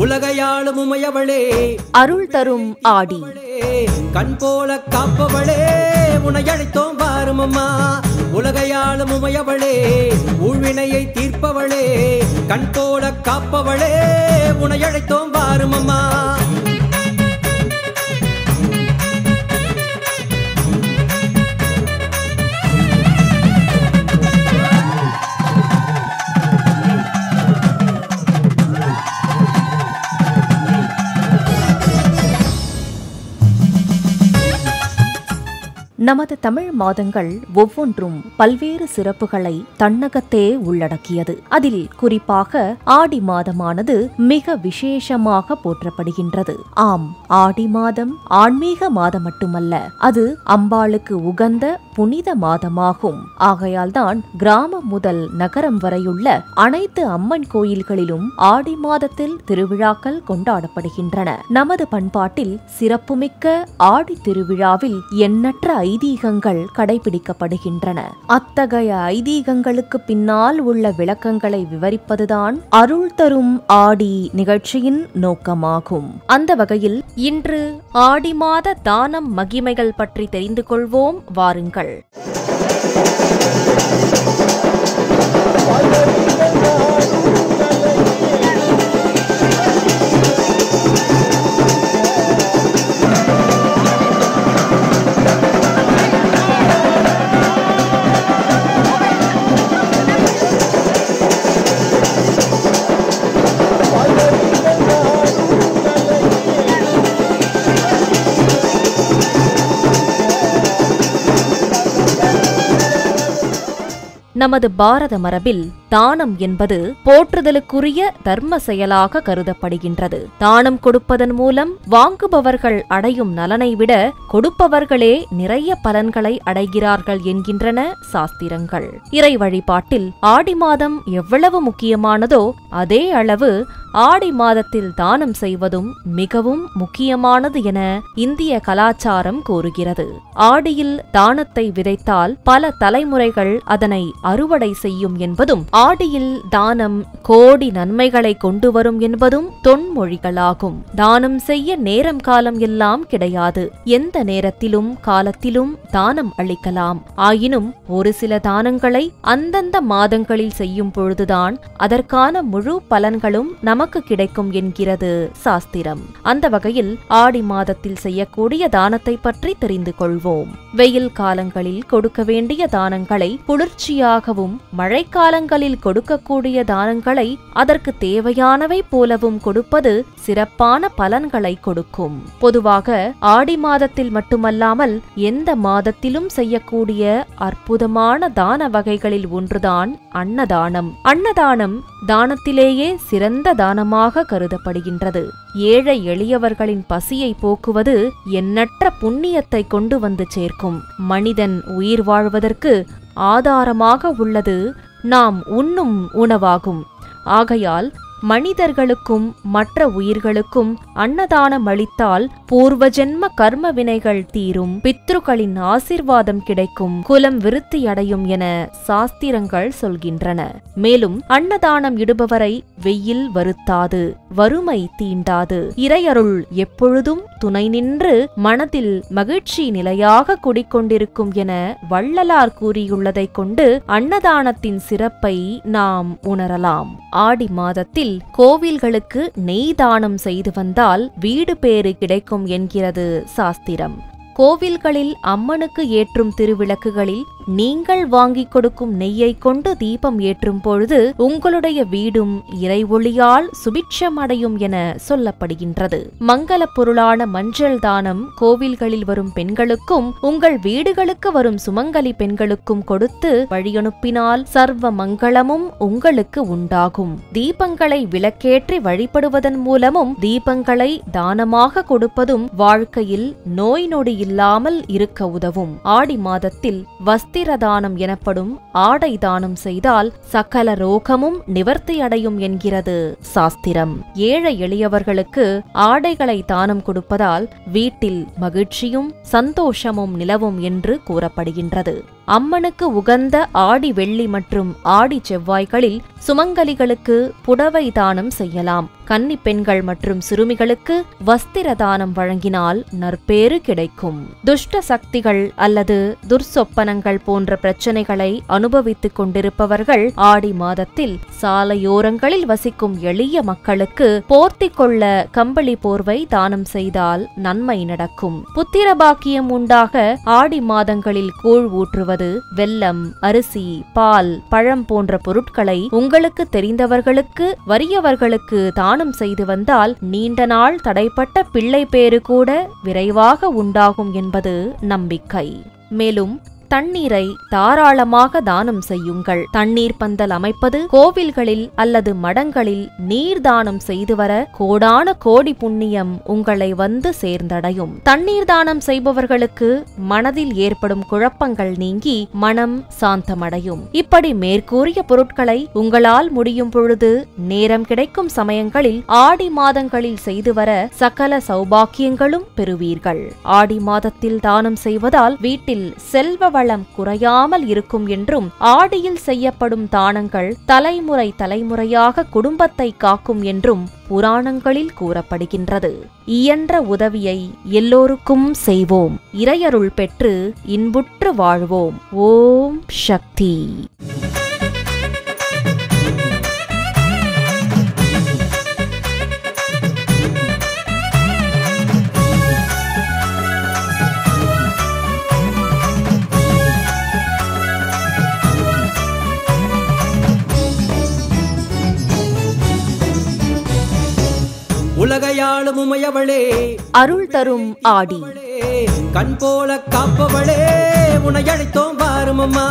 உலகையாளும் உமையவளே அருள் தரும் ஆடி கண் போல காப்பவளே உன்னை அழைத்தோம் வாரும் அம்மா உலகையாளும் உமையவளே ஊழ்வினையை தீர்ப்பவளே கண் போல காப்பவளே உன்னை அழைத்தோம் வாரும் அம்மா நமது தமிழ் மாதங்கள் ஒவ்வொன்றும் பல்வேறு சிறப்புகளை தன்னகத்தே உள்ளடக்கியது. அதில் குறிப்பாக ஆடி மாதமானது மிக விசேஷமாக போற்றப்படுகின்றது. ஆம், ஆடி மாதம் ஆன்மீக மாதம் மட்டுமல்ல, அது அம்பாளுக்கு உகந்த புனித மாதமாகும். ஆகையால்தான் கிராமம் முதல் நகரம் வரையுள்ள அனைத்து அம்மன் கோயில்களிலும் ஆடி மாதத்தில் திருவிழாக்கள் கொண்டாடப்படுகின்றன. நமது பண்பாட்டில் சிறப்புமிக்க ஆடி திருவிழாவில் எண்ணற்ற ஐதீகங்கள் கடைபிடிக்கப்படுகின்றன. அத்தகைய ஐதீகங்களுக்கு பின்னால் உள்ள விளக்கங்களை விவரிப்பதுதான் அருள் தரும் ஆடி நிகழ்ச்சியின் நோக்கமாகும். அந்த வகையில் இன்று ஆடி மாத தானம் மகிமைகள் பற்றி தெரிந்து கொள்வோம். வாருங்கள். நமது பாரத மரபில் தானம் என்பது போற்றுதலுக்குரிய தர்ம செயலாக கருதப்படுகின்றது. தானம் கொடுப்பதன் மூலம் வாங்குபவர்கள் அடையும் நலனை விட கொடுப்பவர்களே நிறைய பலன்களை அடைகிறார்கள் என்கின்றன சாஸ்திரங்கள். இறை வழிபாட்டில் ஆடி மாதம் எவ்வளவு முக்கியமானதோ அதே அளவு ஆடி மாதத்தில் தானம் செய்வதும் மிகவும் முக்கியமானது என இந்திய கலாச்சாரம் கூறுகிறது. ஆடியில் தானத்தை விதைத்தால் பல தலைமுறைகள் அதனை அறுவடை செய்யும் என்பதும், ஆடியில் தானம் கோடி நன்மைகளை கொண்டு வரும் என்பதும் தொன்மொழிகளாகும். தானம் செய்ய நேரம் காலம் எல்லாம் கிடையாது. எந்த நேரத்திலும் காலத்திலும் தானம் அளிக்கலாம். ஆயினும் ஒரு சில தானங்களை அந்தந்த மாதங்களில் செய்யும் பொழுதுதான் அதற்கான முழு பலன்களும் நமக்கு கிடைக்கும் என்கிறது சாஸ்திரம். அந்த வகையில் ஆடி மாதத்தில் செய்யக்கூடிய தானத்தை பற்றி தெரிந்து கொள்வோம். வெயில் காலங்களில் கொடுக்க வேண்டிய தானங்களை குளிர்ச்சியாகவும், மழைக்காலங்களில் கொடுக்கக்கூடிய தானங்களை அதற்கு தேவையானவை போலவும் கொடுப்பது சிறப்பான பலன்களை கொடுக்கும். பொதுவாக ஆடி மாதத்தில் மட்டுமல்லாமல் எந்த மாதத்திலும் செய்யக்கூடிய அற்புதமான தான வகைகளில் ஒன்றுதான் அன்னதானம். அன்னதானம் தானத்திலேயே சிறந்த தானமாக கருதப்படுகின்றது. ஏழை எளியவர்களின் பசியை போக்குவது எண்ணற்ற புண்ணியத்தை கொண்டு வந்து சேர்க்கும். மனிதன் உயிர் வாழ்வதற்கு ஆதாரமாக உள்ளது நாம் உண்ணும் உணவாகும். ஆகையால் மனிதர்களுக்கும் மற்ற உயிர்களுக்கும் அன்னதானம் அளித்தால் பூர்வ ஜென்ம கர்ம வினைகள் தீரும், பித்ருக்களின் ஆசிர்வாதம் கிடைக்கும், குலம் விருத்தியடையும் என சாஸ்திரங்கள் சொல்கின்றன. மேலும் அன்னதானம் இடுபவரை வெயில் வருத்தாது, வறுமை தீண்டாது, இறையருள் எப்பொழுதும் துணை நின்று மனதில் மகிழ்ச்சி நிலையாக குடிக்கொண்டிருக்கும் என வள்ளலார் கூறியுள்ளதைக் கொண்டு அன்னதானத்தின் சிறப்பை நாம் உணரலாம். ஆடி மாதத்தில் கோவில்களுக்கு நெய் தானம் செய்து வந்தால் வீடு பேறு கிடைக்கும் என்கிறது சாஸ்திரம். கோவில்களில் அம்மனுக்கு ஏற்றும் திருவிளக்குகளில் நீங்கள் வாங்கிக் கொடுக்கும் நெய்யை கொண்டு தீபம் ஏற்றும் பொழுது உங்களுடைய வீடும் இறை ஒளியால் சுபிட்சம் அடையும் என சொல்லப்படுகின்றது. மங்கள பொருளான மஞ்சள் தானம் கோவில்களில் வரும் பெண்களுக்கும் உங்கள் வீடுகளுக்கு வரும் சுமங்கலி பெண்களுக்கும் கொடுத்து வழியனுப்பினால் சர்வ மங்களமும் உங்களுக்கு உண்டாகும். தீபங்களை விளக்கேற்றி வழிபடுவதன் மூலமும் தீபங்களை தானமாக கொடுப்பதும் வாழ்க்கையில் நோய் நொடி இல்லாமல் இருக்க உதவும். ஆடி மாதத்தில் வஸ்திரதானம் எனப்படும் ஆடை தானம் செய்தால் சகல ரோகமும் நிவர்த்தியடையும் என்கிறது சாஸ்திரம். ஏழை எளியவர்களுக்கு ஆடைகளை தானம் கொடுப்பதால் வீட்டில் மகிழ்ச்சியும் சந்தோஷமும் நிலவும் என்று கூறப்படுகின்றது. அம்மனுக்கு உகந்த ஆடி வெள்ளி மற்றும் ஆடி செவ்வாய்களில் சுமங்கலிகளுக்கு புடவை தானம் செய்யலாம். கன்னி பெண்கள் மற்றும் சிறுமிகளுக்கு வஸ்திர தானம் வழங்கினால் நற்பேறு கிடைக்கும். துஷ்ட சக்திகள் அல்லது துர்சொப்பனங்கள் போன்ற பிரச்சனைகளை அனுபவித்துக் கொண்டிருப்பவர்கள் ஆடி மாதத்தில் சாலையோரங்களில் வசிக்கும் எளிய மக்களுக்கு போர்த்திக் கொள்ள கம்பளி போர்வை தானம் செய்தால் நன்மை நடக்கும். புத்திர பாக்கியம் உண்டாக ஆடி மாதங்களில் கூழ் ஊற்றுவது, வெல்லம், அரிசி, பால், பழம் போன்ற பொருட்களை உங்களுக்கு தெரிந்தவர்களுக்கு வறியவர்களுக்கு தானம் செய்து வந்தால் நீண்ட நாள் தடைப்பட்ட பிள்ளை பேறு கூட விரைவாக உண்டாகும் என்பது நம்பிக்கை. மேலும் தண்ணீரை தாராளமாக தானம் செய்யுங்கள். தண்ணீர் பந்தல் அமைப்பது, கோவில்களில் அல்லது மடங்களில் நீர் தானம் செய்து வர கோடான கோடி புண்ணியம் உங்களை வந்து சேர்ந்தடையும். தண்ணீர் தானம் செய்பவர்களுக்கு மனதில் ஏற்படும் குழப்பங்கள் நீங்கி மனம் சாந்தமடையும். இப்படி மேற்கூறிய பொருட்களை உங்களால் முடியும் பொழுது நேரம் கிடைக்கும் சமயங்களில் ஆடி மாதங்களில் செய்து வர சகல சௌபாக்கியங்களும் பெறுவீர்கள். ஆடி மாதத்தில் தானம் செய்வதால் வீட்டில் செல்வ வளம் குறையாமல் இருக்கும் என்றும், ஆடியில் செய்யப்படும் தானங்கள் தலைமுறை தலைமுறையாக குடும்பத்தை காக்கும் என்றும் புராணங்களில் கூறப்படுகின்றது. இயன்ற உதவியை எல்லோருக்கும் செய்வோம். இறையருள் பெற்று இன்புற்று வாழ்வோம். ஓம் சக்தி. உலகையாளும் உமையவளே, அருள் தரும் ஆடி, கண் போல காப்பவளே, உன்னை அழைத்தோம் வாரும் அம்மா.